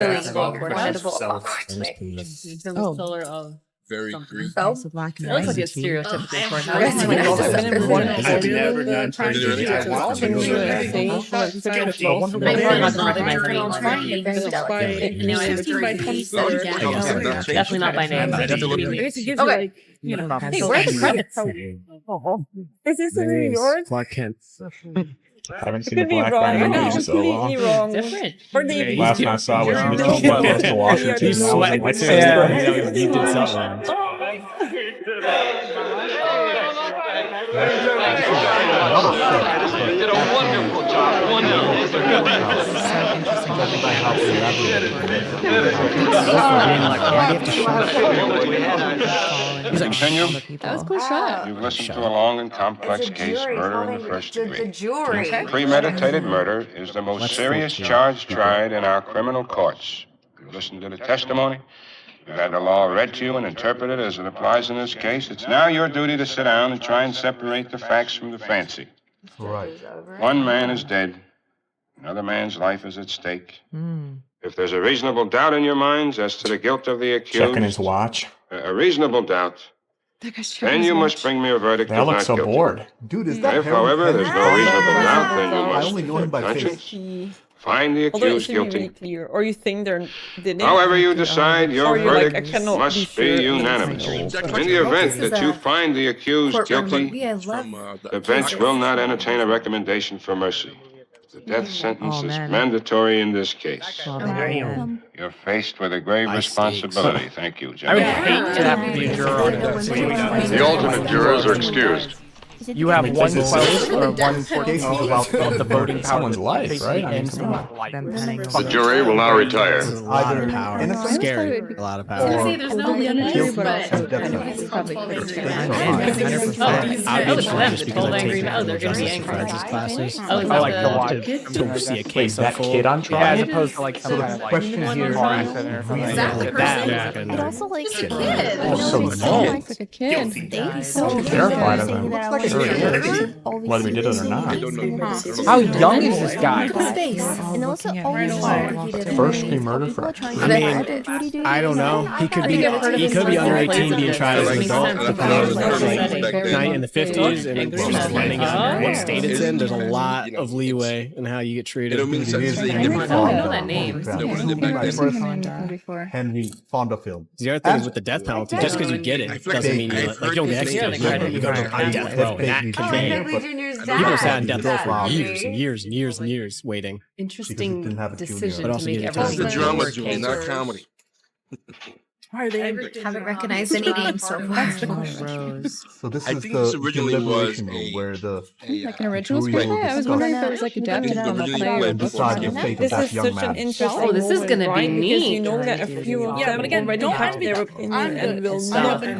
incredible awkwardness. The color of very something. green. Oh, So black and it looks like white. it's stereotypical for I've never done I'm probably not gonna recognize the name. Definitely not by name. Okay. Hey, where's the credits? Is this yours? Clark Kent. Haven't seen Could the be Black wrong. Panther I'm movie in so long. completely wrong. Different. Or maybe Last time I saw was Mr. Goes to Washington. He's and I was sweating. like, Yeah, you did something. Did a wonderful job. Continue. That was a cool shot. You've listened to a long and complex case, murder in the first The degree. jury. Premeditated murder is the most serious charge tried in our criminal courts. You've listened to the testimony. You've had the law read to you and interpreted as it applies in this case. It's now your duty to sit down and try and separate the facts from the fancy. Right. One man is dead. Another man's life is at stake. If there's a reasonable doubt in your minds as to the guilt of the accused, Checking his watch. a reasonable doubt, then you must bring me a verdict They of all look not so guilty. bored. Dude, is that If, however, there's no reasonable doubt, then you I only know him must, by conscience, face. find the Although it accused should be really guilty. clear. Or you think they're didn't. However you decide, your Or you're like, I verdict cannot must be be sure. unanimous. In the event that you find the accused guilty, the bench will not entertain a recommendation for mercy. The death sentence is mandatory in this case. You're faced with a grave responsibility. Thank you, I would gentlemen. hate to have to be a juror on that situation. The alternate jurors are excused. You have 1/12 or 1/14 of the voting power. Someone's life, right? I mean, And come on. The jury will now retire. Either power. innocent Scary. A lot of power. There's no guilty but or death sentence. I'd be interested just because I angry take now. They're gonna be justice angry. classes. Oh, is I like that to the- watch to see a case that unfold. kid on Yeah, trial? as opposed to like some kind of like Question here. like that. But also like a kid. Oh, so Like a kid. terrified of him. Whether we did it or not. How young is this guy? And also always First degree murder for I mean, I don't know. He could be under 18 being tried as an adult. Depending on like night in the 50s and just depending on what state it's in. There's a lot of leeway in how you get treated. I know that name. Henry Fonda film. The other thing is with the death penalty, just because you get it doesn't mean you don't get executed. You go on death row. And that can be. People sat on death row for years and years and years and years waiting. Interesting didn't have a junior. decision But to also make you get everything. the drama, more Julie, case not or- comedy. Haven't recognized any names so far. Rose. So this I is think the this originally was deliberation room where the Like an original jury will screenplay? I was wondering if it was discuss like adapted from a Originally play. went decide the fate of This that is young such an man. interesting Oh, this is moment, gonna be right? Because neat. you know that a few of them already have their opinion and will not be able,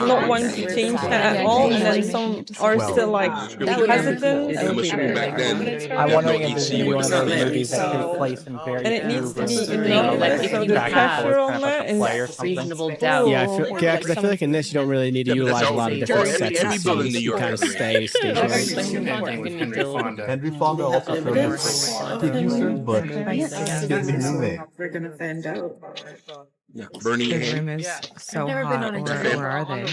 not want to change that at all, and then some are still like hesitant. I'm assuming back then, I'm wondering if EC this is would one of start those there. movies that took place in very And it needs to be Like, enormous, if so you the have pressure on that and play or something. Reasonable doubt. Yeah, because I feel like in this you don't really need to Yeah, but utilize that's a lot of all- different every- sets every of building in scenes. New You York kind of has stay stationary. Henry Fonda also served as producers, but his new name. we're gonna find out. Yeah, Bernie The Hand. room is so I've never been hot. on a Where are they?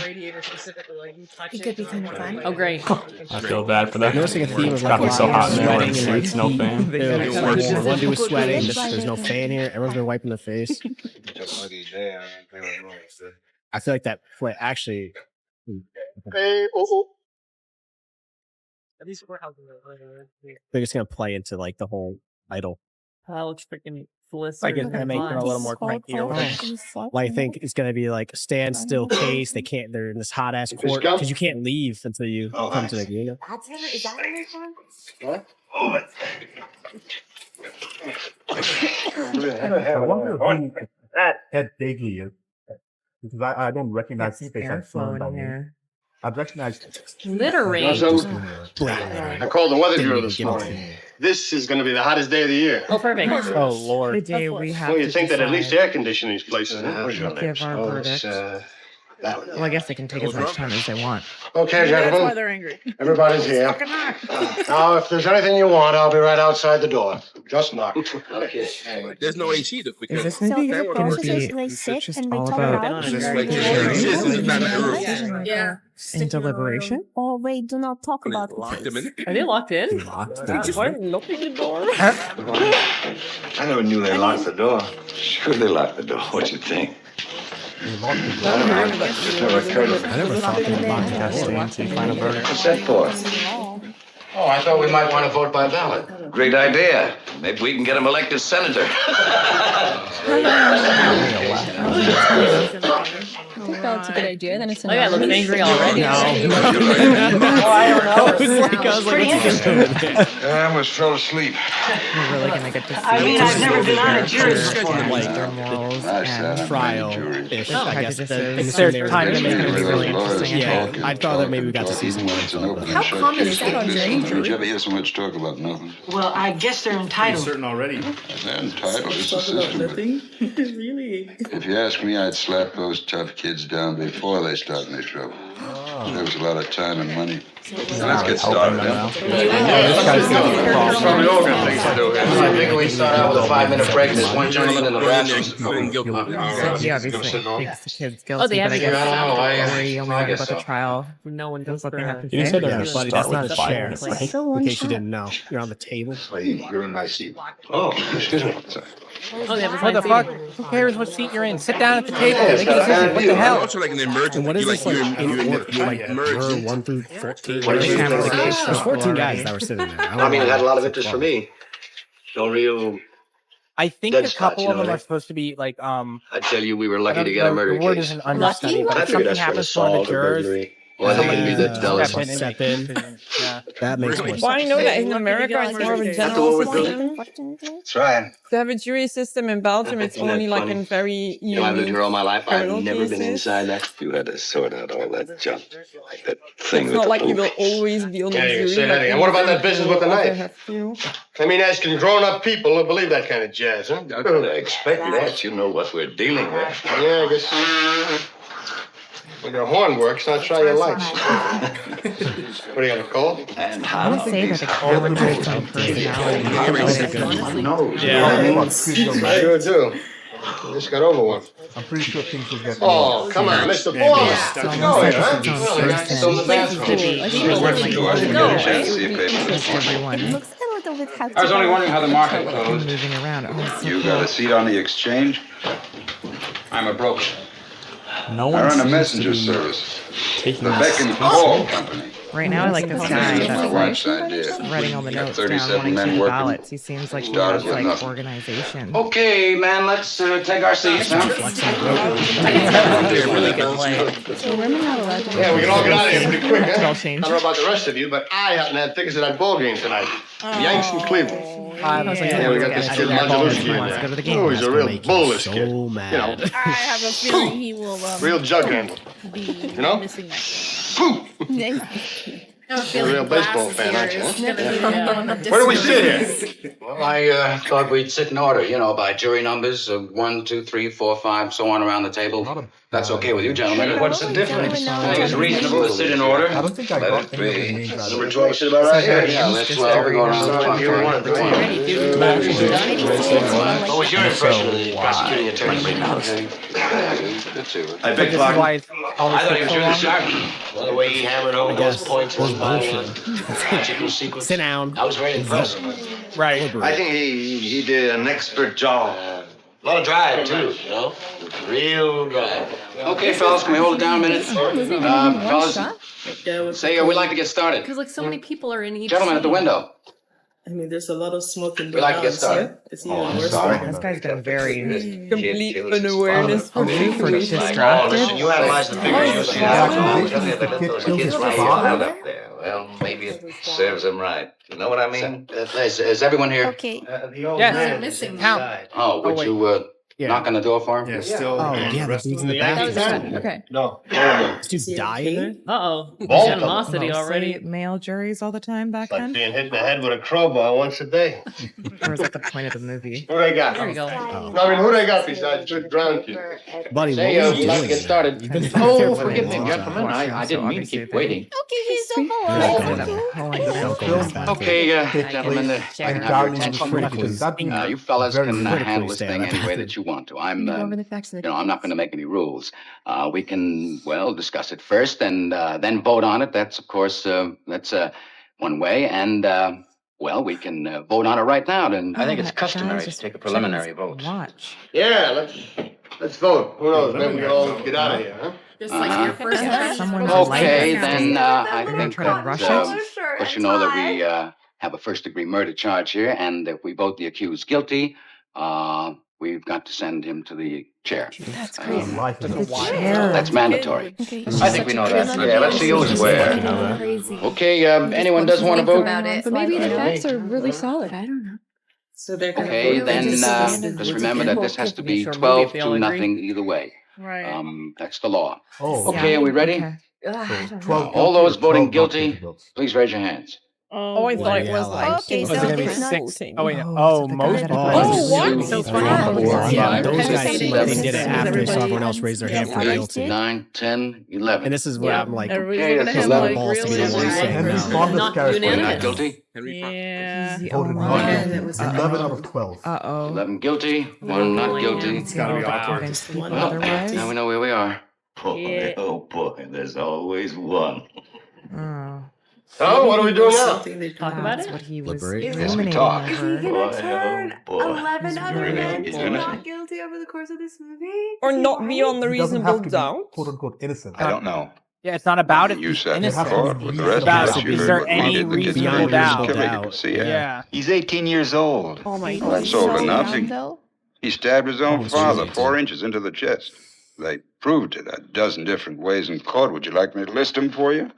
It could be kind of fun. Oh, great. I feel bad for that. Noticing a theme of It's like gotta a be so lot hot of in there. sweating and Streets, no fan. One dude was sweating. There's no fan here. Everyone's been wiping their face. I feel like that play actually. I think it's gonna play into like the whole title. That looks freaking blistered. Like it's gonna make them a little more cranky. Like I think it's gonna be like a standstill case. They can't. They're in this hot ass court because you can't leave until you come to the game. That's Henry. Is that Henry Fonda? I wonder who Ed Dagley is. Because I don't recognize his face. I've recognized Littering. I called the weather bureau this morning. This is going to be the hottest day of the year. Oh, perfect. Oh Lord. The day we have Well, to you'd think that at least decide. air condition these places. Huh? What's your name? Give our verdict. Well, I guess they can take as much time as they want. Okay, That's why gentlemen. they're angry. Everybody's here. Fucking not. Now, if there's anything you want, I'll be right outside the door. Just knock. Okay. There's no AC Is because this So maybe is the going to process be they sit just and we all talk about about Just the like jury? it's not an herb. Yeah. in deliberation? Or wait, do not talk about the Lock them in. Are they locked in? They just weren't locking the door. I never knew they locked the door. Sure they locked the door. What you think? I never thought they'd lock that door until you find a verdict. What's that for? Oh, I thought we might want to vote by ballot. Great idea. Maybe we can get him elected senator. I think that's a good idea. Then it's Oh yeah, looking angry already. I was like, what's he doing? I almost fell asleep. We're really going to get to see I've never been on a jury Like their morals and trial-ish, I guess. prejudices. There's time to It's make going to be really interesting. Yeah, I thought that maybe we got to see some more info. How common is that on jury? Did you ever hear so much talk about nothing? Well, I guess they're entitled. Certain already. They're entitled. It's a system. Really? If you ask me, I'd slap those tough kids down before they start any trouble. There was a lot of time and money. Let's get started. Probably all got things to do here. I figure we start out with a 5-minute break. There's one gentleman in the bathroom. He obviously thinks the kid's guilty, Oh, they but I have guess I don't know. Lori only heard about the trial. No one goes What for they have to You say. said Yeah, buddy, start that's not with a the chair. fire. In case you didn't know, you're on the table. You're in my seat. Oh, excuse me. Oh, they have a What the sign fuck? saying- Who cares what seat you're in? Sit down at the table. Make a decision. What the hell? Also like an emergency. And what is this like in order? You're Like emergent. 1 through 14? What is it? There's 14 guys that were sitting there. I mean, it had a lot of interest for me. No real. I think Dead a spots, couple you of know them what I are supposed to be like I tell you, we were lucky to get a the murder word case. isn't understudy, but I if figured something that's for happens to one of assault the or jurors, burglary. Well, I think it'd be the delicate. step Step in. Yeah. That makes more Well, sense. I know that in America it's more of a After general what we're system. That's right. To have a jury system in Belgium, it's Isn't that only like funny? in very You know, I've lived here all my life. I've criminal never been cases. inside that. You had to sort out all that junk. Like that thing It's with not the like you blue will face. always be on the Yeah, you jury. can say like that again. in What about the that business with the other knife? have to. I mean, asking grown-up people to believe that kind of jazz, huh? I expect that. You know what we're dealing with. Yeah, I guess. When your horn works, now try your lights. What do you got, a call? And I how would say that the camera has some personality. I sure do. I just got over one. I'm pretty sure things will get. Oh, come on, Mr. Boss. Let's It's go almost here, like huh? it's its own Well, I person. still in the bathroom. See if they- Everyone Looks a little bit hectic. I was only wondering how the market closed. moving around. Oh, it's so You cool. got a seat on the exchange? I'm a broker. No I one run a seems messenger to be service. taking The this. Beck and Call Company. Right now, I like this guy This is my that's like wife's idea. writing all the We got notes down, 37 wanting to men do the working. ballots. He seems like he Started has with like nothing. organization. Okay, man, let's take our seats now. Really good play. So women not allowed to. Yeah, we can all get out of here pretty quick, It huh? all I changed. don't know about the rest of you, but I happen to have tickets to that ball game tonight. Yanks and Cleveland. I was like, Yeah, we got this kid Majeluski in wants to go to the there. game. Oh, he's a Gonna real make you bull, this so kid. You mad. know, I have a feeling he will real jug handle. be You know? missing that. You're a real baseball fan, aren't you? Huh? Where Where do we sit here? Well, I thought we'd sit in order, you know, by jury numbers of 1, 2, 3, 4, 5, so on around the table. That's okay with you, gentlemen. What's the difference? I think it's reasonable to sit in order. I don't think I Let got it any of the be. names out of Number it. 12, sit about right here. Yeah, let's go around the front. What was your impression of the prosecuting attorney? I beg This is pardon? why it's always I thought he was so really long. sharp. Well, the way he hammered over those guess points was one by bullshit. one. Magical sequence. Sit down. I was very impressed. Right. I think he did an expert job. A lot of drive, too, you know? Real drive. Okay, fellas, can we hold it down a minute? Fellas, say we'd like to get started. Because like so many people are in each. Gentlemen at the window. I mean, there's a lot of smoking. We'd like to get started. It's Oh, I'm sorry. This guy's been very Complete unawareness for aloof or situations. distracted. You analyze the figures you see. Well, maybe it serves them right. You know what I mean? Is everyone here? Okay. Yes. missing. Count. Oh, would wait. you Knock on the door for him? Oh, yeah, the dude's in the That was back. it. Okay. No. This dude died in there? Uh-oh. Vault Animosity already. Male juries all the time back Like then? being hit in the head with a crowbar once a day. Or was that the point of the movie? Who they got? There you go. No, I mean, who they got besides good drowned kids? Buddy, Say, what were you we'd like doing? to get started. You've been there Oh, for a forgive me, long gentlemen. time. I didn't mean to keep waiting. Okay, gentlemen, I can have your attention. You fellas can handle this thing any way that you want to. I'm not going to make any rules. We can, discuss it first and then vote on it. That's, of course, that's one way. And, we can vote on it right now. And I think it's customary to take a preliminary vote. Watch. Yeah, let's vote. Who knows? Maybe we can all get out of here, huh? Just like your first Someone okay, then I We're think try to that, rush let you know that we have a first-degree murder charge here, and if we vote the accused guilty, we've got to send him to the chair. That's crazy. That's mandatory. Okay. I think we know that. Yeah, let's see who's where. Okay, anyone does want to vote? But maybe the facts are really solid. I don't know. So they're gonna Okay, vote. then just remember that this has to be 12 to nothing either way. Right. That's the law. Oh, Okay, are we ready? Okay. 12 All those voting 12 guilty, votes. please raise your hands. Oh, I thought it was like. Okay, Was so it gonna be it's not- 16. Oh, wait, Oh, oh, is it the most. guy that Oh, what? So Yeah, Yeah. those guys seem like they did it Yeah. after they saw Everybody everyone else raise their hand for Yeah. 8, guilty. 9, 10, 11. And this is where I'm like, Everybody's Okay, looking that's at him 11 like, balls to be the really? one saying Henry no. Fonda's Not character We're not unanimous. guilty. Yeah. The voted only no. one. 11 out of 12. Uh-oh. 11 guilty, 1 not guilty. It's gotta be convince people One otherwise. Now we know where we are. Yeah. Oh boy, there's always one. Oh. So, what are we doing now? Something they Talk about That's it? what he was Liberate. Yes, we ruminating talk. over. Boy, oh boy. 11 other He's men gonna- not guilty over the course of this movie? Or Is he not right? beyond the He doesn't reasonable have to be, doubt. quote unquote, innocent. I don't know. Yeah, it's not about it. You sat in innocent. court with the rest About of us. it. You Is heard there what we any did. The kids reasonable were in doubt? the killer, you could see it. Yeah. He's 18 years old. Oh my Well, god. that's old enough. Young, though? He stabbed his own Oh, father geez. 4 inches into the chest. They proved it a dozen different ways in court. Would you like me to list them for you?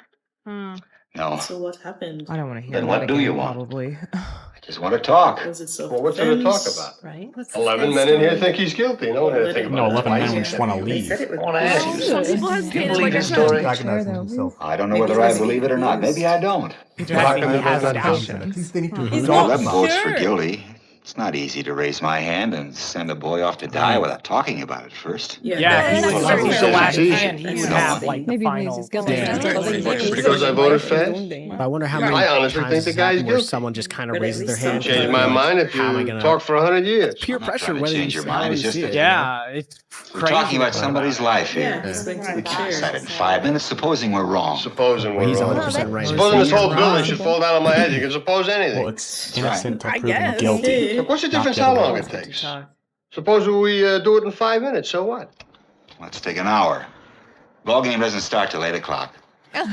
No, So what happened? I don't want to hear Then that what do again, you want? Probably. I just want to talk. Was it so? Well, what's there to talk about? Right? 11 men in here think he's guilty. No one had to think No, about 11 it. men just want to leave. I want to ask you Some something. people Do you hesitated believe like his I story? Recognizing himself. I don't know whether I believe it or not. Maybe I don't. He How just can they has vote doubts. on At least they need to He's talk not 11 about votes sure. for guilty. It's not easy to raise my hand and send a boy off to die without talking about it first. Yeah, if he was Well, the last easy. man, he would have like the Maybe final. he's guilty. Because I voted fast? But I wonder how many I honestly times think the it's guy's happened where guilty. someone just kind of But at raises their least hand. some Change my mind if How am I you gonna- talk for 100 years. Peer I'm not pressure, trying to whether change you your mind. It's see just it. that- Yeah, it's We're crazy. talking about somebody's life Yeah, here. he's going to We the can't chair. decide in 5 minutes. Supposing we're wrong. Supposing Well, he's we're wrong. 100% right. Supposing this whole You're building wrong. should fall down on my head. You can suppose anything. Well, it's innocent to I proven guess. guilty. Okay. Look, what's the Not difference the how other long way. it takes? Suppose we do it in 5 minutes, so what? Let's take an hour. Ball game doesn't start till 8 o'clock. Yeah.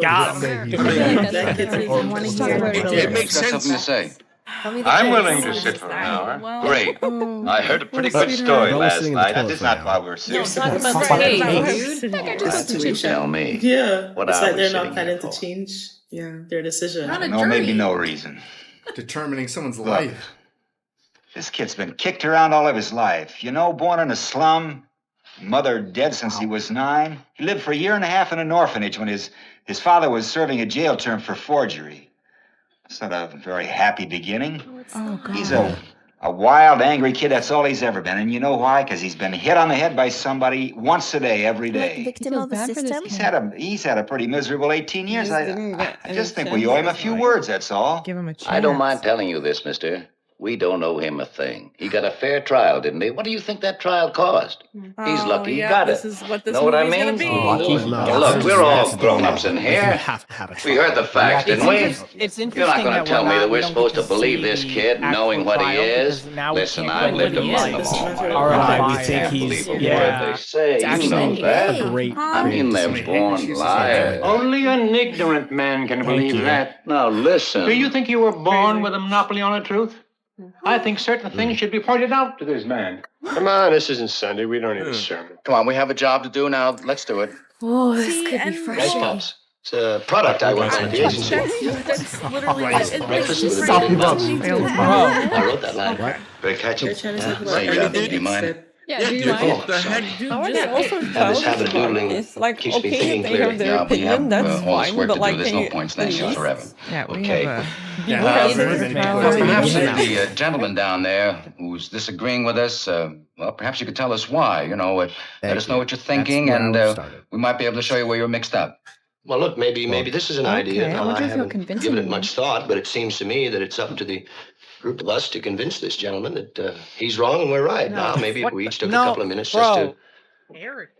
Got him. That kid's It Makes sense. Something to say. I'm willing to sit for an hour. Great. I heard a pretty good story We're last sitting in the night. toilet That's for not an why hour. we were No, sitting. talk about the case, dude. That's what you tell me. Yeah. What It's are like we they're not sitting planning here to for? change their decision. Not a No, maybe jury. no reason. Determining someone's Look, life. This kid's been kicked around all of his life. You know, born in a slum, mother dead since he was 9. He lived for a year and a half in an orphanage when his father was serving a jail term for forgery. It's not a very happy beginning. Oh, God. He's a wild, angry kid. That's all he's ever been. And you know why? Because he's been hit on the head by somebody once a day, every day. Victim of the system? He's had a pretty miserable 18 years. Just didn't get I just any think we owe him a chance. few words, that's all. Give him a chance. I don't mind telling you this, mister. We don't owe him a thing. He got a fair trial, didn't he? What do you think that trial cost? He's lucky he got this it. is what this Know what I movie's mean? gonna be. No, Look, we're all that's the grown-ups thing. in Like, you here. have to have a We heard the facts, didn't we? It's interesting You're not going that to tell me that we're we don't supposed get to believe see this the kid, knowing actual what he trial, is. because now we Listen, can't I've know lived what he among is. them all my All right, life. we I think can't he's- believe a yeah. word they say. It's You actually know that. a great. I mean, they're born liars. Only an ignorant man can believe you. that. Now listen. Do you think you were born with a monopoly on the truth? I think certain things should be pointed out to this man. Come on, this isn't Sunday. We don't need a sermon. Come on, we have a job to do now. Let's do it. Oh, this See, could be and- Hey, frustrating. Pops. It's a product I work on at the agency. That's literally Breakfast with a Stop bacon it up. bun. Bro. I wrote that line. Very catchy. They're trying to talk about Say, everything do you mind? except Yeah, do you Oh, mind? sorry. I guess also Now, this childish habit of about doodling it's like, keeps me okay, thinking they have clearly. their Yeah, we have opinion, that's all this fine, work but to like, do. There's can no you point standing here please? forever. Yeah, we Okay. have Be Yeah, more very reasonable. many- Perhaps Yeah. the gentleman down there who's disagreeing with us, well, perhaps you could tell us why. Let us know what you're thinking, That's where and I would start it. we might be able to show you where you're mixed up. Well, look, maybe this is an idea. Okay, I I wonder if he'll haven't convince given it anyone. much thought, but it seems to me that it's up to the group of us to convince this gentleman that he's wrong and we're right. Now, maybe if we each took a couple of minutes just to... Arrogance.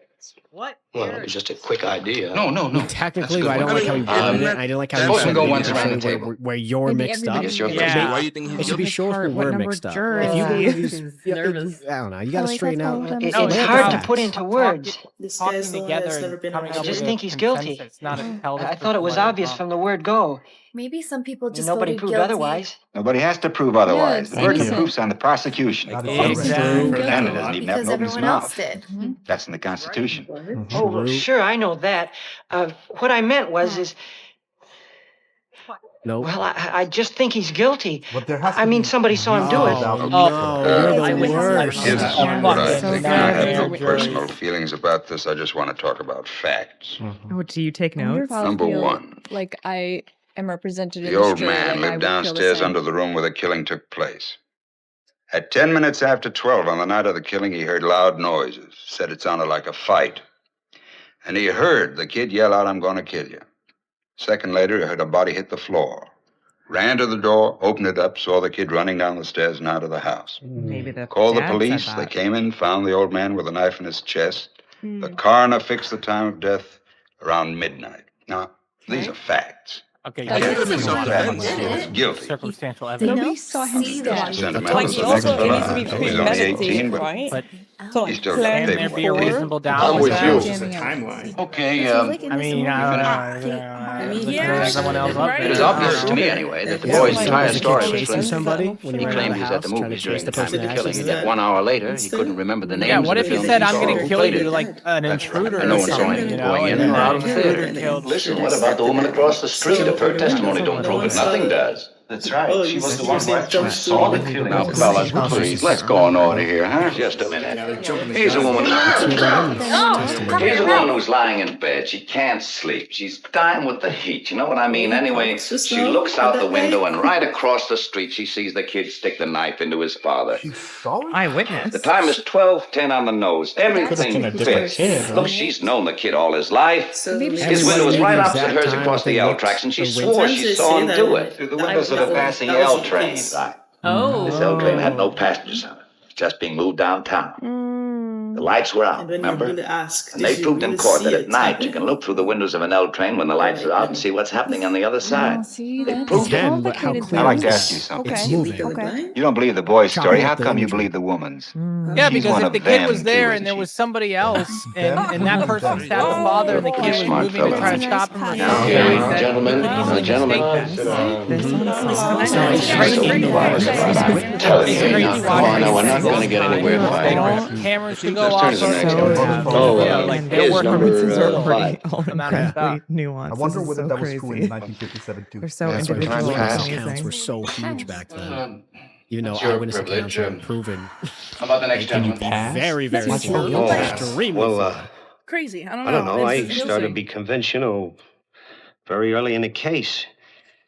What? Well, it was just a quick idea. No. Technically, That's a but I good don't like how one. you worded it. I didn't like how you Supposed to said go it. once You around show the where- table. where you're Maybe mixed up. everybody- It's your It turn. should be- Yeah. It should be shows where What we're number mixed up. juror If you is believe he? he's Nervous. I don't know. You got to Well, straighten out. that's all It's No, hard to facts. put into words. this Talking guy's the one together that's never and been coming on up I just with a think he's guilty. consensus, not a tell I thought it was obvious from the word go. Maybe some people just Nobody voted proved guilty. otherwise. Nobody has to prove otherwise. Yes, The burden of innocent. proof's on the prosecution. That is Exactly. exactly. The defendant doesn't even have Because to open his everyone else mouth. did. That's in the Constitution. Oh, well, sure, I know that. What I meant was, Nope. well, I just think he's guilty. But there has to I mean, be somebody saw him do it. without- No, you're the Eyewitness worst. Here's Oh, what I so think. bad. I have no Jury. personal feelings about this. I just want to talk about facts. Oh, do you take I wonder notes? if I'll Number feel one. like I am represented in The this old jury, man like I lived would feel the downstairs same. under the room where the killing took place. At 10 minutes after 12 on the night of the killing, he heard loud noises. Said it sounded like a fight. And he heard the kid yell out, "I'm going to kill you." Second later, he heard a body hit the floor. Ran to the door, opened it up, saw the kid running down the stairs and out of the house. Maybe the Called the dad said police. that. They came in, found the old man with a knife in his chest. The coroner fixed the time of death around midnight. Now, these are facts. Okay, That's yeah. just a lot of Circumstantial evidence. evidence. He's guilty. Circumstantial They evidence. don't saw him see do that. that. Sentimental Like, as the it next also fella. needs to be He's only 18, premeditated, but right? But So he's like still got plan can there be a before. reasonable doubt? I'm with you. Timeline. Okay, It feels like in I this mean, movie, yeah. Everyone else up there. it is obvious to me anyway that the Yeah, boy's like, entire was the kid story was chasing flipped. somebody when He he ran out claimed of he the was at the house, trying to movies during chase the the time of person the that killing, actually and yet 1 hour later, he couldn't remember the names Yeah, of what the if he films said, he "I'm saw going or to who kill played you it?" like an intruder And no or one saw something, him you know, going in and and then out out of of the the theater. theater killed. Listen, what about the woman across the street? If her testimony don't prove it, nothing does. That's right. Oh, She you was the said- one you who said actually jump saw the through. killing. Now, fellas, please, let's go in order here, huh? Just a minute. Here's a woman. testimony. Here's a woman who's lying in bed. She can't sleep. She's dying with the heat. You know what I mean? Anyway, she looks out the window, and right across the street, she sees the kid stick the knife into his father. She saw it? Eyewitness. The time is 12:10 on the nose. Everything been a different fits. kid, Look, she's known the kid all his life. So Maybe maybe His window was Everybody right knew the opposite exact hers time across that the they L looked tracks, and she the swore window. she saw him do it. Through the windows of the passing That was L the train. police. Right. Oh. This L train had no passengers on it. Just being moved downtown. The lights were out, And when you remember? really ask, And they did you proved in really court see that at it? night you can look through the windows of an L train when the lights are out and see what's happening on the other side. See, They that's proved it. Can, but how complicated clear I'd like is to that? ask you something. It's Okay. moving. Legally Okay. blind? You don't believe the boy's Chopping story. up How the come you imagery. believe the woman's? Yeah, She's because one if of the kid them, was there too, and there isn't was she? somebody else, Them? and that person stabbed the father, and the kid was Smart moving to try to fella. stop him or Yeah. something, Okay, then gentlemen, you could easily gentlemen. mistake that. This one's I'm telling you, now, come on, now, we're not going to get anywhere They by don't cameras to go Let's turn off. to the next or- one. Oh, yeah, like and they're here's working number, performances are five. pretty all Amount of stuff. incredibly nuanced. I wonder This is whether so that was true crazy. in 1957 too. They're so That's why individual and eyewitness amazing. counts were so huge back then. Even though It's your eyewitness accounts privilege, were proven How about the next Can you gentleman? pass? very, very What's true. your Extremely. Well, Crazy. I don't know. I don't know. I It's started to be conventional very early in the case.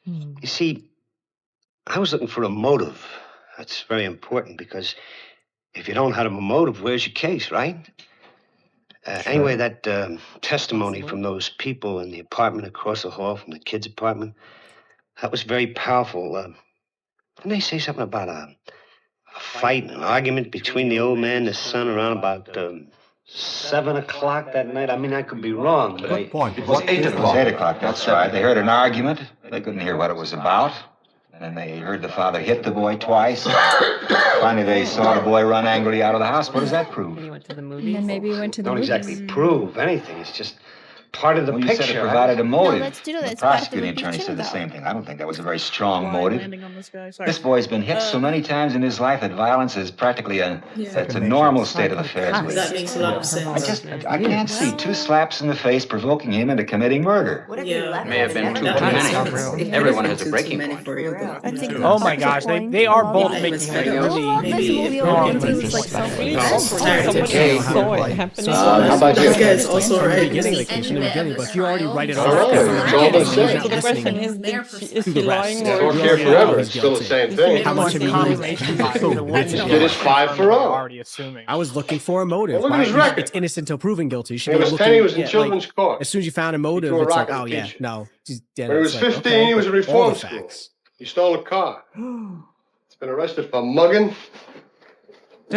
You see, I was looking for a motive. That's very important because if you don't have a motive, where's your case, right? Anyway, that testimony from those people in the apartment across the hall from the kid's apartment, that was very powerful. Didn't they say something about a fight, an argument between the old man and his son around about 7 o'clock that night? I mean, I could be wrong, but Good point. It was 8 o'clock. 8 o'clock, that's right. They heard an argument. They couldn't hear what it was about. And then they heard the father hit the boy twice. Finally, they saw the boy run angrily out of the house. What does that prove? He went to the And movies. then maybe we went to the don't movies. exactly prove anything. It's just part of the Well, you picture. said it provided a motive. let's do The this. Part of the prosecuting attorney picture, said the though. same thing. I don't think that was a very strong motive. Landing on this guy. Sorry. This boy's been hit so many times in his life that violence is practically it's a normal state of affairs. with That him. makes a lot of sense. I can't see 2 slaps in the face provoking him into committing murder. May have been too many. Everyone has a breaking point. Oh my gosh, they are both making like a really wrong How about This you? guy's also From the right. beginning, the case from the beginning, but if you already write it All off, right, it's all the same. The question is he lying or Don't care forever. It's still the same thing. How much have you It is 5 for all. already assuming. I was looking for a motive. Well, look at his record. It's innocent until proven guilty. You should When he be was looking. 10, he was in yeah, children's like, court. as soon as you found a motive, threw a it's like, rock at oh the yeah, teacher. no. When he was 15, he was in all reform the school. facts. He stole a car. He's been arrested for mugging. He's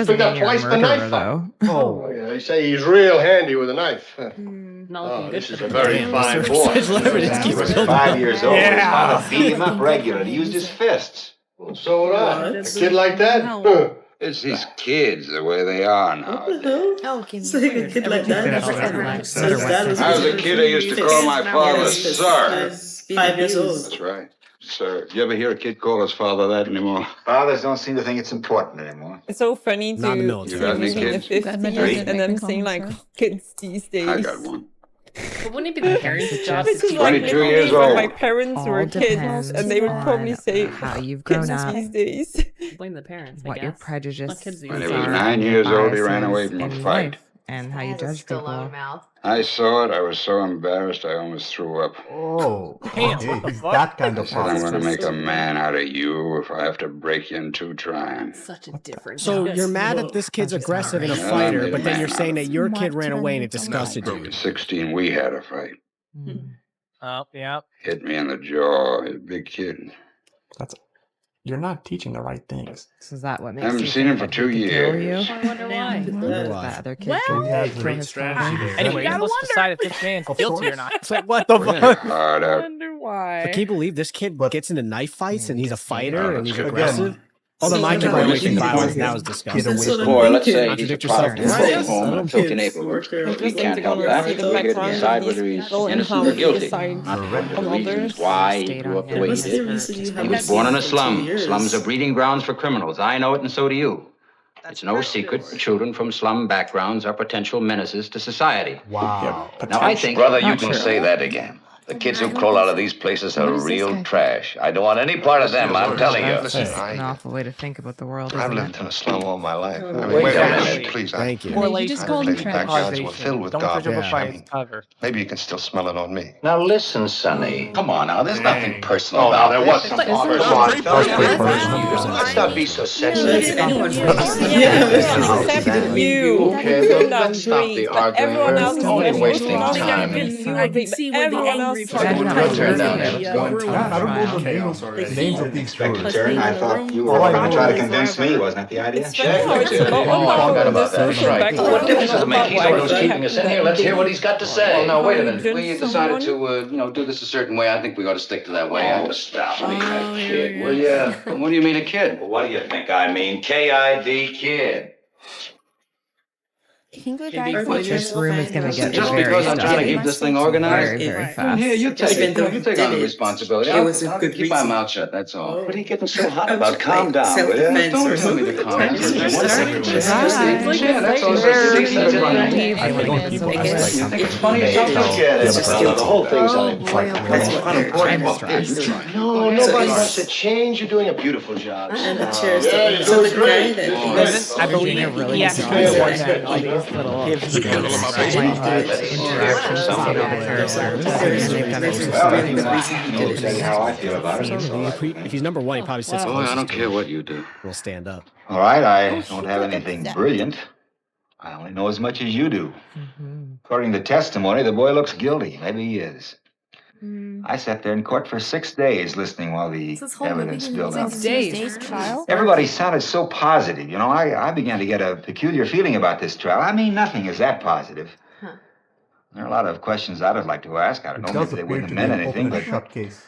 Doesn't picked up mean you're a twice for knife murderer, fight. though. Oh, yeah, they say he's real handy with a knife. Oh, this is a very fine boy. He was 5 years old. His father beat him up regularly. He used his fists. Well, so would I. A kid like that? It's these kids the way they are now. It's like a kid like that. So his dad was I was a kid, I used to call my father sir. 5 years old. That's right. Sir. You ever hear a kid call his father that anymore? Fathers don't seem to think it's important anymore. It's so funny to Not in the see military. You got any movie in the kids? 50s and them saying like kids these days. I got one. But wouldn't it be the parents' job? Because like 22 literally years when old. my parents All were kids depends and they would probably on say how you've grown kids up, these days. Blame the parents. what your prejudices kids When he are, was 9 years old, he ran away biases from a in fight. life, and how you judge people. I saw it. I was so embarrassed I almost threw up. Oh, Damn, okay. what the He's fuck? that kind I of said, I'm going to person. make a man out of you if I have to break you in 2 trying. Such a different. So you're mad that this kid's aggressive and a Yeah, fighter, I'm but then mad. you're saying that your kid ran away and it disgusted At you. 16, we had a fight. Oh, yeah. Hit me in the jaw. He's a big kid. You're not teaching the right things. So is that what I makes haven't you seen him think for that 2 he could kill years. you? I wonder why. That other kid He has could a kill his strategy father? there. Anyway, you're supposed to decide if this man's guilty or not. It's like, what the Worked fuck? hard I out. wonder why. But can you believe this kid gets into knife fights and he's a fighter and he's Again, aggressive? Although my kid ran away from violence, that was disgusting. Kid away Boy, let's say he's a Contradict yourself. product of Right. his home and filthy neighborhood. We can't help that. We're here to decide whether he's innocent or guilty. Not the reasons why he grew up the way he did. He was born in a slum. Slums are breeding grounds for criminals. I know it, and so do you. It's no secret children from slum backgrounds are potential menaces to society. Wow. Now, I think... Brother, you can say that again. The kids who crawl out of these places are real trash. I don't want any part of them, I'm telling you. It's an awful way to think about the world, I've isn't lived it? in a slum all my life. I mean, Wait a a minute, please. Thank you. Correlation. just called him Maybe trash. backyards were filled with Don't judge a book garbage. by I its mean, cover. maybe you can still smell it on me. Now, listen, Sonny. Come on now, there's nothing personal Oh, now, about there this. was some Let's not be so sensitive. Except you. Okay, Turned let's out stop great, the but arguing. everyone else We're only was wasting wrong. time. I can see where the Everyone angry else part was comes Turn from. down there. Let's go and I don't know the Chaos names of these Inspector stories. Turner, I thought you were All I going to know try to is- convince me, wasn't that the idea? It's funny how it's not Oh, I forgot about that. That's right. What Difference does it make? He's the one who's keeping us in here. Let's hear what he's got to say. Well, no, wait a minute. We decided to, do this a certain way. I think we ought to stick to that way. Oh, stop me, that kid. Well, yeah. What do you mean, a kid? Well, what do you think I mean? K-I-D, kid. This room is going to get Just very because I'm trying to stuffy. keep this thing organized? Very, very Here, fast. you take Even it. though You he take on the did it, responsibility. it was a I'll good keep my reason. mouth shut, that's all. What are you getting so hot about? Calm down, will you? Self-defense Don't or tell me something. to calm down. One second. Right. Yeah, that's all. It's funny as hell. Look at it, brother. The whole thing's unimportant. That's what unimportant. No, nobody wants to change. You're doing a beautiful job. And the chair is so the guy that I believe Being a really he has to strong be the one person, that all these little gives the interactions between all the characters, and they've done it Well, really that's well. I'll tell you how I feel about it. If he's number one, he probably sits Boy, closest I don't to care you. what you do. We'll stand up. All right, I don't have anything brilliant. I only know as much as you do. According to testimony, the boy looks guilty. Maybe he is. I sat there in court for 6 days listening while the evidence built up. Days trial. Everybody sounded so positive. You know, I began to get a peculiar feeling about this trial. I mean, nothing is that positive. There are a lot of questions I'd have liked to ask. I don't It know, does maybe they appear wouldn't to have be meant an anything, open but and shut case.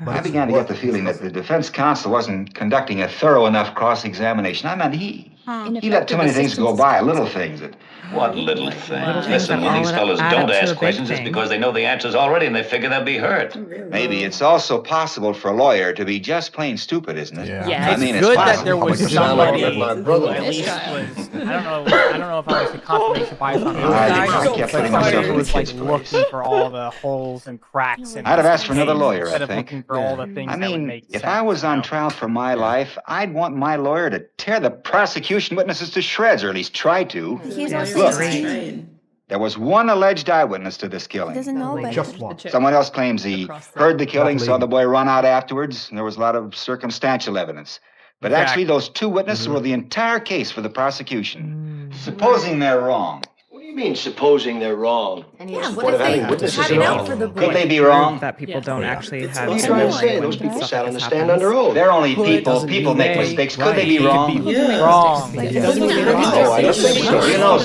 But I it's began to get what- the feeling that the defense counsel wasn't conducting a thorough enough cross-examination. I mean, He let too many things go by, little things that... What little things? things Listen, that when all these fellas add don't up to a ask big questions, it's thing. because they know the answers already and they figure they'll be hurt. Maybe it's also possible for a lawyer to be just plain stupid, isn't it? Yeah, I mean, it's good that possible. there was It sounded like somebody my who brother. at least was. I don't know if I was the confirmation bias on I but kept putting myself somebody in who was the like kid's looking for all the holes and cracks. And I'd have asked for another lawyer, instead I of think. looking for all the things I that would mean, make if sense. I was on trial for my life, I'd want my lawyer to tear the prosecution witnesses to shreds, or at least try to. He's Look, also there was one alleged eyewitness to this killing. doesn't know about Just it. one. Someone else claims he heard the killing, saw the boy run out afterwards, and there was a lot of circumstantial evidence. But actually, those two witnesses were the entire case for the prosecution. Supposing they're wrong. What do you mean, supposing they're wrong? Yeah, What if any witnesses are wrong? Could they be wrong? That people don't actually have. What are you trying to say? Those people sat on the stand under oath. They're only people. People make mistakes. Could they be wrong? Wrong. No, I don't think so. You know,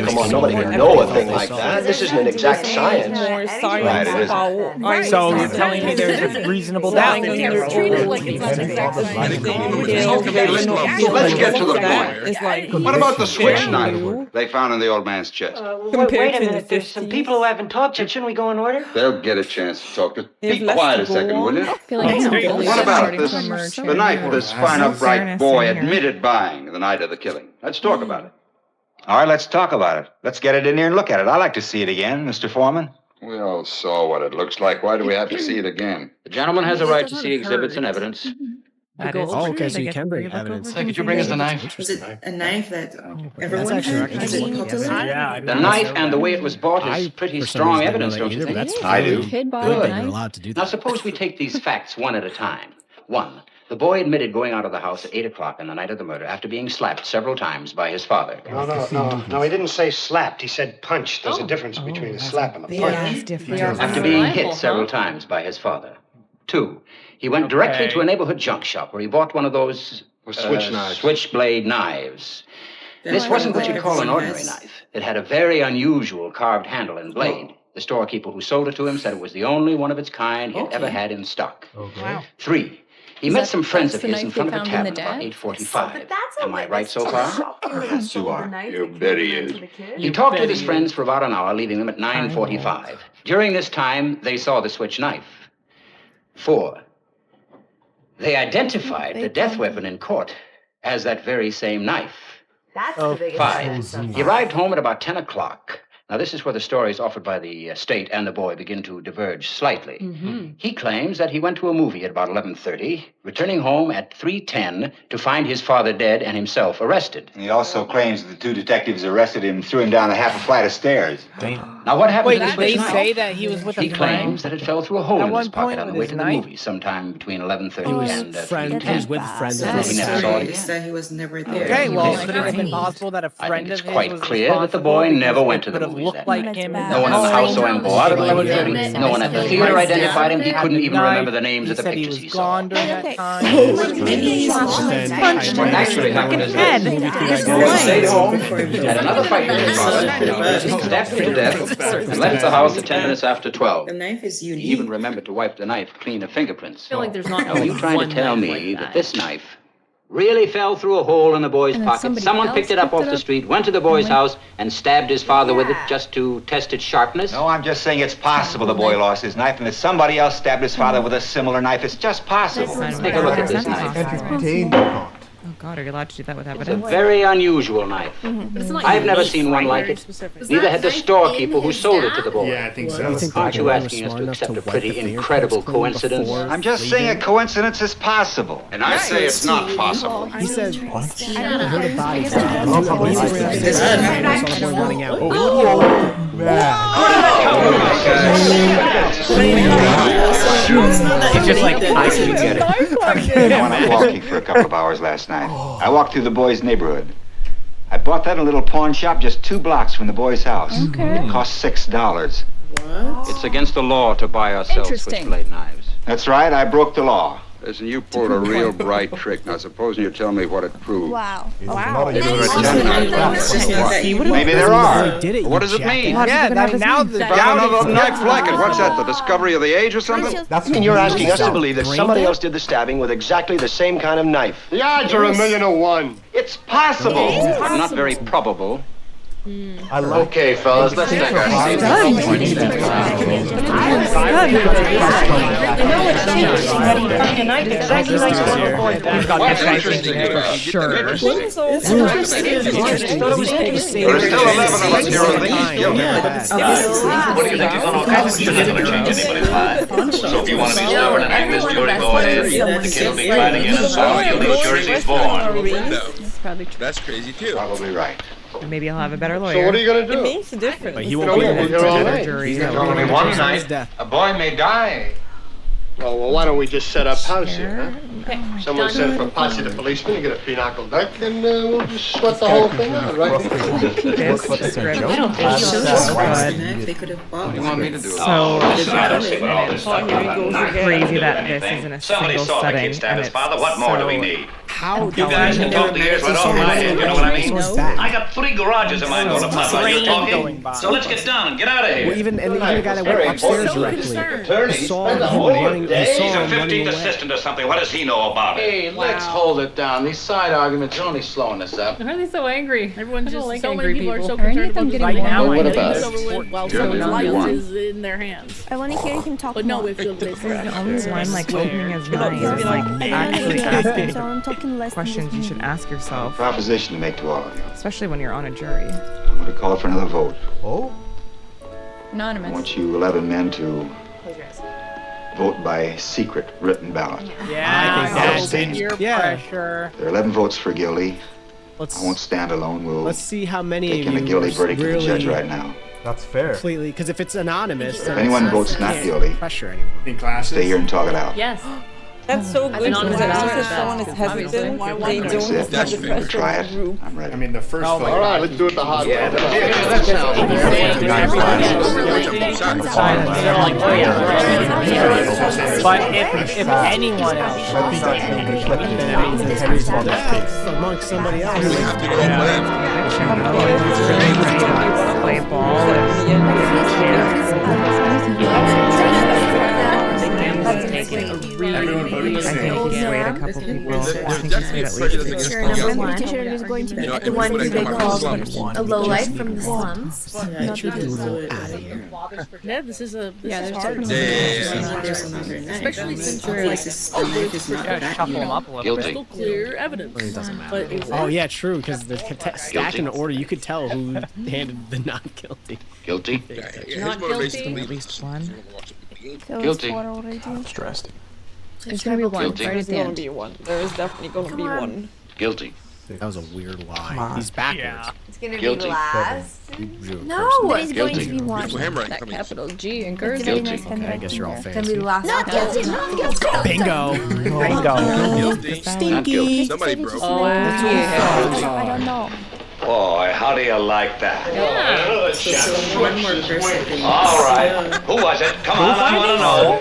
Come on, nobody can know a thing like that. This isn't an exact science. More science Right, it is. about So you're telling me there's a reasonable doubt? lying on their treated like it's not Okay, let's get to the point. It's like What about the switch knife they found in the old man's chest? compared to the 50s. who haven't talked yet. Shouldn't we go in order? They'll get a chance to talk. Just There's be less quiet to a go second, will you? I feel like it's really What about starting this? to emerge The here. knife this fine, No upright fairness boy in here. admitted buying the night of the killing. Let's talk about it. All right, let's talk about it. Let's get it in here and look at it. I'd like to see it again, Mr. Foreman. We all saw what it looks like. Why do we have to see it again? The gentleman has a right to see exhibits and evidence. That is Oh, okay, true. so They you get can to bring look evidence. over So things could you bring us the and knife? Was it a knife that everyone That's actually had? Is it recommended. called to Yeah, The knife and the way it was bought is pretty strong evidence, don't you think? That's I do. Kid bought good a that you're knife. allowed to do Now, that. suppose we take these facts one at a time. One, the boy admitted going out of the house at 8 o'clock on the night of the murder after being slapped several times by his father. No, he didn't say slapped. He said punched. There's a difference between a slap and a punch. Yeah, it's different. After being hit several times by his father. Two, he went directly to a neighborhood junk shop where he bought one of those switchblade knives. This wasn't what you'd call an ordinary knife. It had a very unusual carved handle and blade. The storekeeper who sold it to him said it was the only one of its kind he'd ever had in stock. Wow. Three, he met some friends of the his in knife front they of a found in tavern the about den? 8:45. Am I right so far? Yes, you are. You bet he is. He talked with his friends for about an hour, leaving them at 9:45. During this time, they saw the switch knife. Four, they identified the death weapon in court as that very same knife. That's the biggest Five, he arrived home at about 10 o'clock. Now, this is where the stories offered by the state and the boy begin to diverge slightly. He claims that he went to a movie at about 11:30, returning home at 3:10 to find his father dead and himself arrested. He also claims the two detectives arrested him and threw him down a half a flight of stairs. Now, what happened Wait, to the did they switch knife? say that he was with a He friend? claims that it fell through a hole At in one his pocket point on the with way his to the knife? movie, sometime between 11:30 He was and friend. He 3:10. was with friends. He never saw it He again. said he was never there. Okay, well, Yes. could it have been possible that a I friend think it's of his quite was clear that the responsible boy because never it went to the could have movies looked that like night. him. That's No one in the bad. house saw him go out at 11:30. Yeah. No one at the theater identified him. He couldn't even remember the names of the He said he pictures was he saw. gone during that Okay. time. What actually happened is that he stayed home, had another fight with his father, stabbed him to death, and left the house at 10 minutes after 12. The knife is He unique. even remembered to wipe the knife clean of fingerprints. I feel like there's not Now, are you trying to one tell knife me like that this knife really fell through a hole in the boy's And then pocket? somebody Someone else picked it up picked off it the up street, went to the boy's house, and stabbed his father with it just to test its sharpness? No, I'm just saying it's possible the boy lost his knife and that somebody else stabbed his father with a similar knife. It's just possible. Take a look at this knife. Entertained the thought. Oh God, are you allowed to do that with It's a evidence? very unusual knife. I've never seen one like it. Neither had the storekeeper who sold it to the boy. Yeah, I think so. You think Aren't the you boy was asking us smart to enough accept a wipe pretty the fingerprints incredible clean coincidence? before I'm just saying a coincidence is possible. And I say it's not possible. He said, what? I heard a body sound. He ran this way, I saw the boy running out. It's just like, I can get it. I went walking for a couple of hours last night. I walked through the boy's neighborhood. I bought that in a little pawn shop just 2 blocks from the boy's house. It cost $6. What? It's against the law to buy or sell Interesting. switchblade knives. That's right, I broke the law. Listen, you pulled a real bright trick. Now, supposing you tell me what it proved. Wow. Wow. Maybe there are. What does it mean? Yeah, now the Found another knife like it. What's that, the discovery of the age or something? I mean, you're asking us to believe that somebody else did the stabbing with exactly the same kind of knife. The odds are 1,000,000 to 1. It's possible, but not very probable. I love. Okay, fellas, let's take our seats. Sure. There's still 11 of us here on the East Guilty. What do you think he's on? You're not going to change anybody's mind. So if you want to be stubborn and act this jury, go ahead. The kid will be fine again tomorrow. You'll be sure as he's born. That's crazy too. Probably right. Maybe he'll have a better lawyer. So what are you going to do? It makes a difference. But he won't be able to right. Jury. Only one night, a boy may die. Oh, well, why don't we just set up house here, huh? Someone send for Posse the policeman, you get a pinochle duck, and we'll just sweat the whole thing out, right? This script I don't think is so. so good. They could have What do you want me to do? So I don't see what all this stuff crazy that this is in a Somebody single saw the setting. kid stab and his it's father. What more do we so need? How You guys can talk to yours right over my head, you know what I mean? I got 3 garages of mine going to pop while you're talking. So let's get down and get out of here. Well, even the guy that went upstairs directly. He saw him running. He's a 15th assistant or something. What does he know about it? Hey, let's hold it down. These side arguments are only slowing us up. Why are they so angry? Everyone's just like so angry many people are so people. concerned about this right now. What about it? While You're the someone's only life one. is in their hands. I want to hear him talk But more. no, if you're This is the only one like opening his mind, like actually asking So I'm talking less than questions you should ask yourself, Proposition to make to all of you. especially when you're on a jury. I'm going to call for another vote. Oh. I Anonymous. want you 11 men to vote by secret written ballot. Yeah, I think that's peer yeah. pressure. There are 11 votes for guilty. Let's I won't stand alone. We'll let's see how many take of in a you guilty verdict to the really judge right now. That's fair. completely, because if it's anonymous, then If anyone it's votes not can't guilty, pressure anyone. In classes. stay here and talk it out. Yes. That's so good because Anonymous as soon is as someone is hesitant, they don't That's it. have the pressure Try of it. the group. I'm ready. I mean, the first Oh my vote. All right, let's do it the hard way. That sounds They're like, oh yeah. But if anyone else, I think that's going to be reflected in Henry's father's case. Amongst somebody else. You have to go blame. Play ball. Everyone voted the I same. think he's swayed a couple people. I There's think he's definitely swayed at least prejudice 3 against people. the young I'm one. pretty sure it was going to be You know, the one everybody who they come out called from the slums. a lowlife from the slums. Yeah, this is a Yeah, this is there's hard. definitely Especially since Or like this, the knife is not gotta that, shuffle you them know. up a little Guilty. bit. Still clear evidence. It doesn't But matter. Oh yeah, true. Because the stacked in order, you could tell who handed the not guilty. Guilty? Yeah, his Not motivation guilty. to At least one. So Guilty. it's 4 already. Stressed. It's gonna be one Guilty. right There's at the gonna end. be one. There is definitely gonna be one. Guilty. That was a weird lie. on. He's backwards. Yeah. It's going to Guilty. be last. No, There's going Guilty. to be one. Beautiful handwriting That coming. capital G It's encouraged. gonna be Guilty. nice pen Okay, I guess you're all It's going to be fancy. the last Not one. guilty. Not guilty. Bingo. Bingo. Guilty. Not guilty. Somebody broke. Oh, I don't know. Boy, how do you like that? So one more person can. All right. Who was it? Come on, I want to know.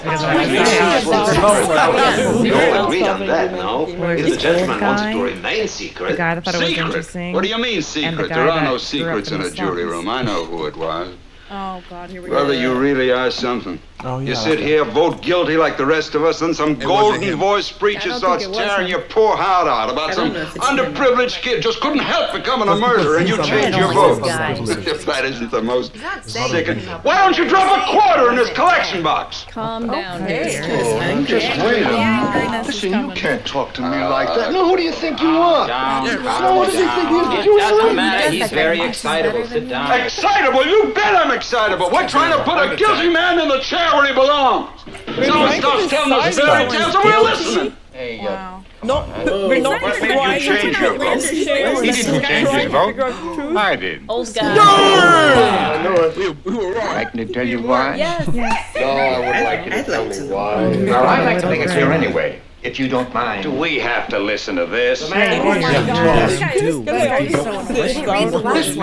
We all agreed on that, no? Where's If the the gentleman old wants guy? to remain The secret. guy that thought it was Secret? interesting. What do you mean And the secret? guy There are that no grew up secrets in the a jury slums. room. I know who it was. Oh God, here we go. Brother, you really are something. Oh, yeah. You sit here, vote guilty like the rest of us, and some wasn't golden him. voiced preacher I don't starts think it was tearing him. your poor heart out about I some don't know if it's underprivileged kid just couldn't help becoming a murderer, and you change your vote. If that isn't the most sickening. Why don't you drop a quarter in his collection box? Calm down, Hey. Harry. Just wait a minute. Listen, you can't talk to me like that. No, who do you think you are? No, what does he think he is? It doesn't matter. He's very excitable. Sit down. Excitable? You bet I'm excitable. We're trying to put a guilty man in the chair where he belongs. Someone starts telling us fairy tales and we're listening. Hey, Wow. No, we're not What made you trying change to your vote? He didn't change his vote. I did. Old guy. I know it. We were wrong. Like me to tell you why? Yes. No, I would like you to tell me why. Well, I'd like to think it's here anyway, if you don't mind. Do we have to listen to this? Oh my God. This guy is This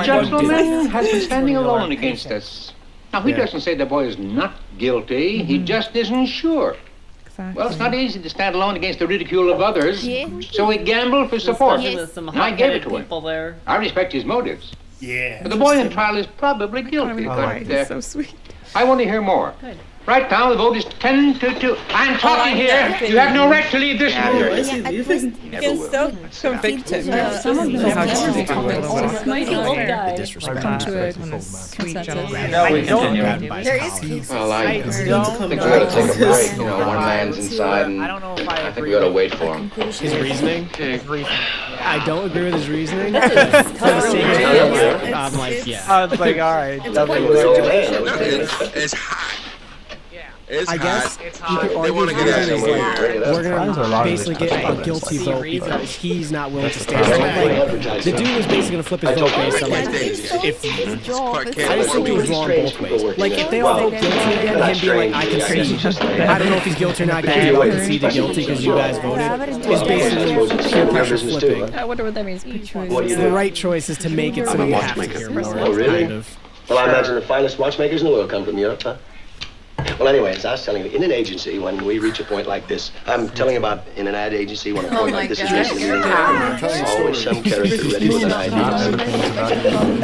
gentleman has been standing alone against us. Now, he doesn't say the boy is not guilty. He just isn't sure. Well, it's not easy to stand alone against the ridicule of others. Yeah. So he gambled for support. Yes. There's some And I gave it to him. people there. I respect his motives. Yeah. But the boy on trial is probably guilty. But, So sweet. I want to hear more. Good. Right now, the vote is 10-2. I'm talking here. You have no right to leave this room. Why is he leaving? You can still convict him. Some of them How have true to it is. mighty old guy. Disrespect. Come to a sweet gentleman. No, we don't. There is cases. Well, I don't think we ought to take a break. You know, one man's inside, and I don't know if I I think agree we ought to with wait for him. His reasoning? I don't agree with his reasoning. That's a For the sake of tough it, I'm like, yeah. I was like, all right. It's hot. It's I guess hot. you could They argue want to his get reason is out like, we're gonna basically get a guilty vote because he's not willing to stand for it. Like, the dude was basically gonna flip his vote based on like, if I just think he was wrong both ways. Like, if they all vote guilty again, him being like, I concede. I don't know if he's guilty or not guilty, but I conceded guilty because you guys voted. Is basically peer pressure flipping. I wonder what that means. The right choice is to make it so you have to hear more. Oh, really? Kind of. Well, I imagine the finest watchmakers in the world come from Europe, huh? Well, anyway, as I was telling you, in an agency, when we reach a point like this, I'm telling you about in an ad agency, when a point like this is reaching, there's always some character ready with an idea.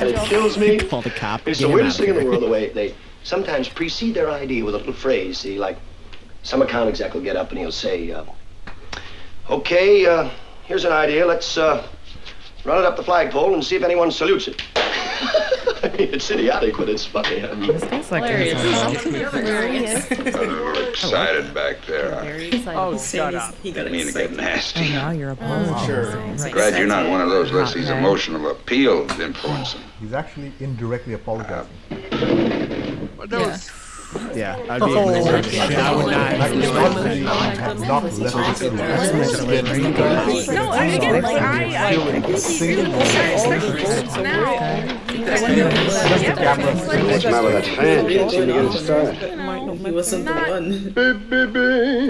And it kills me. Call the cop. It's the weirdest thing in the world, the way they sometimes precede their idea with a little phrase. See, like some account exec will get up and he'll say, okay, here's an idea. Let's run it up the flagpole and see if anyone salutes it. I mean, it's idiotic, but it's funny. I mean, This guy's like Hilarious. We're excited back there. Oh, shut up. He got I mean to get excited. nasty. now you're apologizing. I'm glad you're not one of those lets these emotional appeals influence him. He's actually indirectly apologizing. Yeah, I'd be I would not. Have not left the room. No, and again, like I what's the matter with that fan? Can't seem to get it started. He wasn't the one.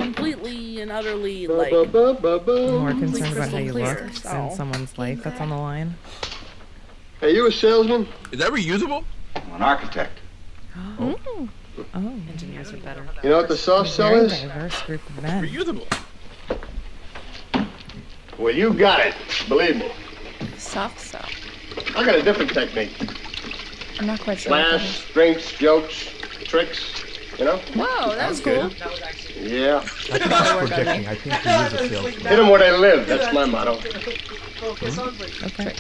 Completely and utterly like. More concerned about how you look than someone's life that's on the line. Are you a salesman? Is that reusable? I'm an architect. Engineers are better. You know what the soft sell Very is? diverse group of men. Reusable. Well, you got it. Believe me. Soft stuff. I got a different technique. I'm not quite sure. What that is. Laughs, drinks, jokes, tricks. You know? Whoa, that was cool. Yeah. I think he's projecting. I think he is a salesman. Hit them where they live. That's my motto. Okay.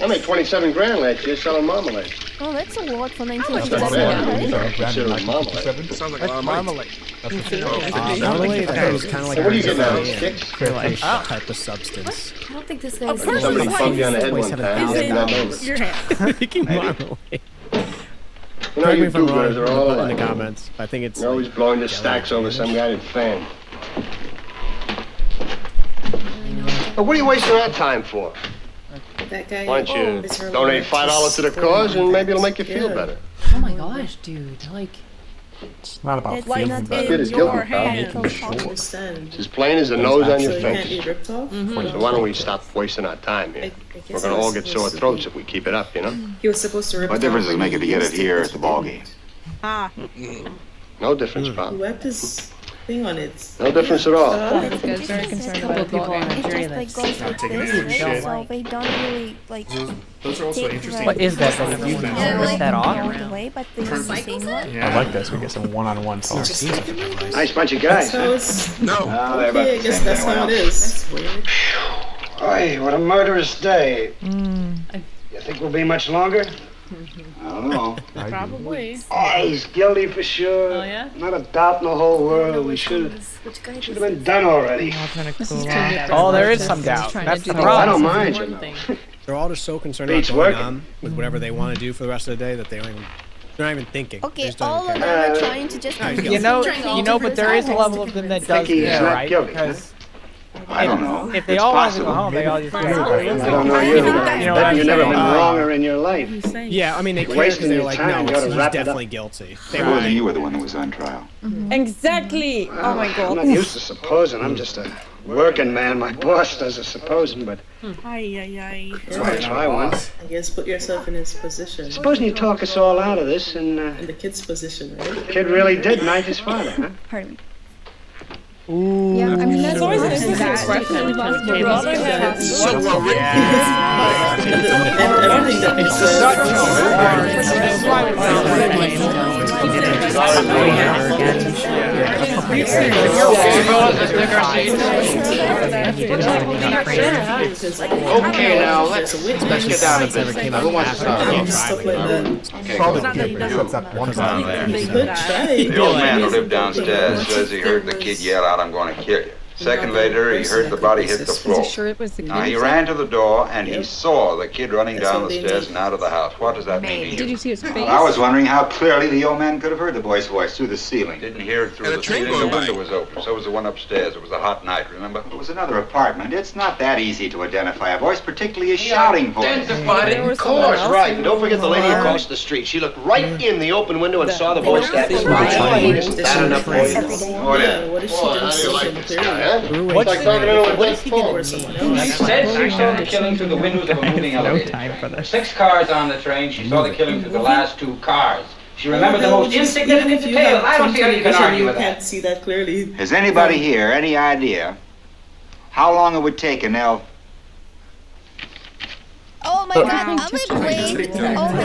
I made 27 grand last year selling marmalade. Oh, that's a lot for That's 1957. bad. Consider it marmalade. Sounds like a lot of money. Marmalade, that was kind of like So what do you get now? a Sticks? type of substance. I don't think this guy is. Somebody bumped you on the head one time. Is You it- had to over. your hand. Making marmalade. You know, Correct me you if I'm wrong. do-gooders are all In the alike. comments, I think it's. You're always blowing the stacks over some guy in fan. But what are you wasting our time for? That guy. Why don't you is her donate life $5 to the just cause and maybe it'll make you Yeah. feel better. Oh my gosh, dude! Like, It's not about It's feeling not better. Kid is in guilty, your pal. hands. I understand. It's as plain as the nose on your So you can't be face. ripped off? So why don't we stop wasting our time here? We're gonna all get sore throats if we keep it up, you know? He was supposed to rip What it difference off does it when make if he you get it used to. here at the ballgame? Ah, No difference, He pal. whacked his thing on it. No difference at all. this guy's very concerned Couple about people on a It jury just like that's goes like taking this, any right? shit. So they don't really like. Those are also take interesting. What is that? the That you yeah, rip like, that off? all the way, but they use the same one. Yeah. I like this. We get some one-on-one talk. Nice bunch of guys. So it's No. okay, I guess that's how it is. That's weird. Hey, what a murderous day. You think we'll be much longer? I don't know. probably. Oh, he's guilty for sure. Oh, yeah? Not a doubt in the whole world. We should have been done already. All trying to cool off. Oh, there is some doubt. That's the I problem. don't mind, you know. They're all just so concerned Beats about going working. on with whatever they want to do for the rest of the day that they're not even thinking. They Okay, just don't all of care. them are trying to just. You know, but there is a level of them that does Think he's care, not right? guilty, Because I don't know. if they It's all want to go possible. home, they all just go I don't home. know you. You know what I'm You've never saying? been wronger in your life. Yeah, I mean, they You're care because wasting they're your like, time. no, You gotta he's wrap it up. definitely guilty. They Supposing were. you were the one that was on trial. exactly. Oh my I'm not god. used to supposing. I'm just a working man. My boss does the supposing, but Ay. try one. I guess put yourself in his position. Supposing you talk us all out of this and In the kid's position, right? the kid really did knife his father, huh? Pardon me. Ooh. Yeah, I mean, that's always an interesting question. Would you rather have I don't think that makes Okay, now let's get down to business. Who wants to start? Okay, The old man who lived downstairs says he heard the kid yell out, "I'm going to kill you." Second later, he heard the body hit the floor. Now, he ran to the door, and he saw the kid running down the stairs and out of the house. What does that mean to you? Did you see his face? I was wondering how clearly the old man could have heard the boy's voice through the ceiling. Didn't hear it through the ceiling. The window was open. So was the one upstairs. It was a hot night, remember? It was another apartment. It's not that easy to identify a voice, particularly a shouting voice. Identified it. Of course, right. And don't forget the lady across the street. She looked right in the open window and saw the boy stabbing his wife. Isn't that enough for you? Oh, yeah. What if she didn't see him clearly? It's like talking to a dead phone. Or someone She else? said she saw the killing through the windows of a moving elevator. There were 6 cars on the train. She saw the killing through the last 2 cars. She remembered the most insignificant details. I don't see how you can argue with You that. can't see that clearly. Has anybody here any idea how long it would take an elf? Oh my god, I'm like, wait. Oh my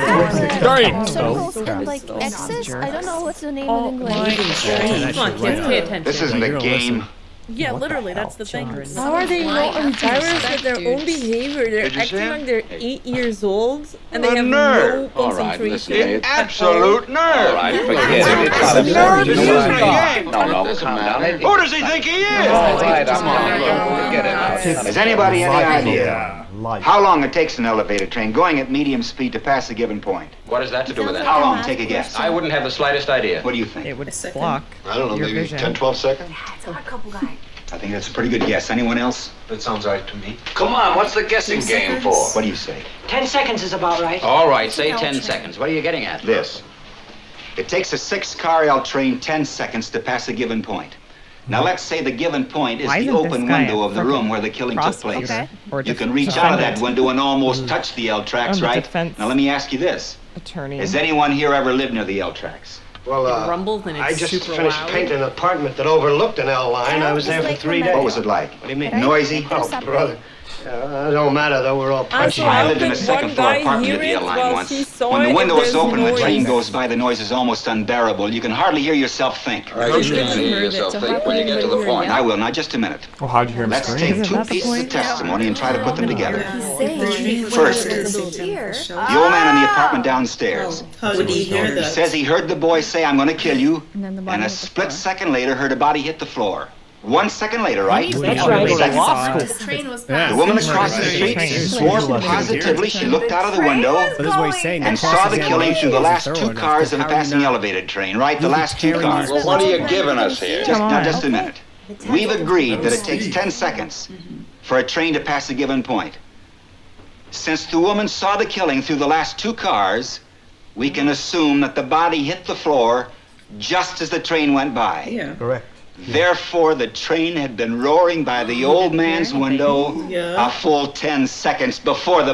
god. So-called, like, X's? I don't know what's the name in English. Come on, kids, pay attention. This isn't a game. Yeah, literally, that's the thing. How are they not embarrassed with their own behavior? They're Did you see acting him? like they're 8 years old, and they The have nerve. no All right, concentration. listen, Absolute nerve. All right, forget it. It's Nerve no, is no, in the game. no, calm down. Who does he think he is? All right, I'm on. Forget it now. Has anybody any idea how long it takes an elevator train going at medium speed to pass a given point? What has that to do with it? How long? Take a guess. I wouldn't have the slightest idea. What do you think? It would block. I don't know, your maybe vision. 10, 12 seconds? I think that's a pretty good guess. Anyone else? That sounds right to me. Come on, what's the guessing game for? What do you say? 10 seconds is about right. All right, say 10 seconds. What are you getting at? This. It takes a 6-car L train 10 seconds to pass a given point. Now let's say the given point is Why the isn't open this guy window a of the room where the killing took place. prosecutor or You can reach out of that window and almost touch the L tracks, I'm a right? defense Now let me ask you this. attorney? Has anyone here ever lived near the L tracks? Well, rumbles and it's I just super finished loud. painting an apartment that overlooked an L line. I was there for 3 days. What was it like? What do you mean? Noisy? Oh, brother. It don't matter, though. We're all And punchy. so I how lived in a could second one floor guy apartment hear at the it L line while once. he saw When the it window if is there's open and the train noise? goes by, the noise is almost unbearable. You can hardly hear yourself think. All right, you can hear yourself think when you get to the point. I will, now just a minute. Well, how'd you hear him Let's scream? take 2 that the pieces of point? testimony and try to put them together. First, The old man in the apartment downstairs. How did he hear He that? says he heard the boy say, "I'm going to kill you," then the and a split second later heard a body hit the floor. 1 second later, right? That's right. Yeah. The woman across the street swore positively she looked out of the window So this is what he's saying. and saw the killing through the last 2 cars of a passing elevated train, right? The last 2 cars. Well, what are you giving us here? Now, just a minute. We've agreed that it takes 10 seconds for a train to pass a given point. Since the woman saw the killing through the last 2 cars, we can assume that the body hit the floor just as the train went by. Yeah. Correct. Therefore, the train had been roaring by the old man's window Yeah. a full 10 seconds before the